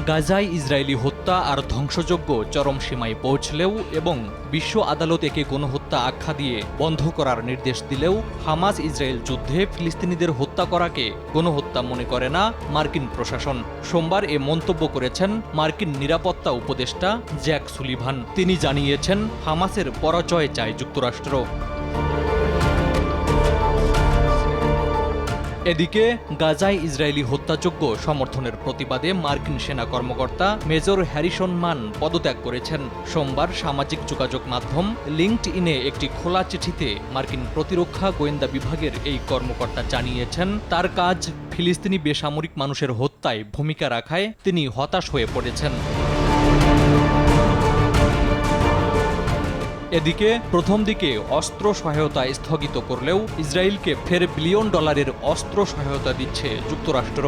গাজায় ইসরায়েলি হত্যা আর ধ্বংসযজ্ঞ চরম সীমায় পৌঁছলেও এবং বিশ্ব আদালত একে গণহত্যা আখ্যা দিয়ে বন্ধ করার নির্দেশ দিলেও হামাস ইসরায়েল যুদ্ধে ফিলিস্তিনিদের হত্যা করাকে গণহত্যা মনে করে না মার্কিন প্রশাসন। সোমবার এ মন্তব্য করেছেন মার্কিন নিরাপত্তা উপদেষ্টা জ্যাক সুলিভান। তিনি জানিয়েছেন, হামাসের পরাজয় চায় যুক্তরাষ্ট্র। এদিকে গাজায় ইসরায়েলি হত্যাযজ্ঞ সমর্থনের প্রতিবাদে মার্কিন সেনা কর্মকর্তা মেজর হ্যারিসন মান পদত্যাগ করেছেন। সোমবার সামাজিক যোগাযোগ মাধ্যম লিঙ্কডইনে একটি খোলা চিঠিতে মার্কিন প্রতিরক্ষা গোয়েন্দা বিভাগের এই কর্মকর্তা জানিয়েছেন, তার কাজ ফিলিস্তিনি বেসামরিক মানুষের হত্যায় ভূমিকা রাখায় তিনি হতাশ হয়ে পড়েছেন। এদিকে প্রথম দিকে অস্ত্র সহায়তা স্থগিত করলেও ইসরায়েলকে ফের বিলিয়ন ডলারের অস্ত্র সহায়তা দিচ্ছে যুক্তরাষ্ট্র।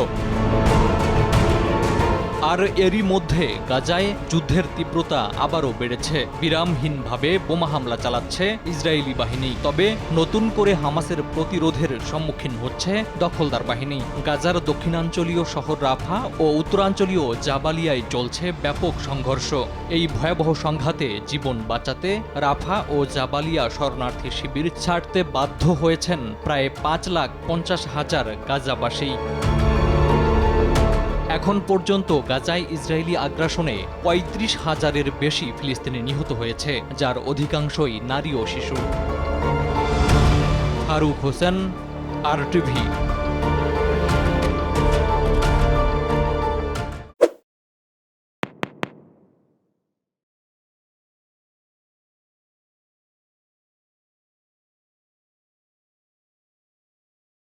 আর এরই মধ্যে গাজায় যুদ্ধের তীব্রতা আবারও বেড়েছে। বিরামহীনভাবে বোমা হামলা চালাচ্ছে ইসরায়েলি বাহিনী। তবে নতুন করে হামাসের প্রতিরোধের সম্মুখীন হচ্ছে দখলদার বাহিনী। গাজার দক্ষিণাঞ্চলীয় শহর রাফা ও উত্তরাঞ্চলীয় জাবালিয়ায় চলছে ব্যাপক সংঘর্ষ। এই ভয়াবহ সংঘাতে জীবন বাঁচাতে রাফা ও জাবালিয়া শরণার্থী শিবির ছাড়তে বাধ্য হয়েছেন প্রায় 5,50,000 গাজাবাসী। এখন পর্যন্ত গাজায় ইসরায়েলি আগ্রাসনে 35,000-এর বেশি ফিলিস্তিনি নিহত হয়েছে, যার অধিকাংশই নারী ও শিশু। ফারুক হোসেন, RTV।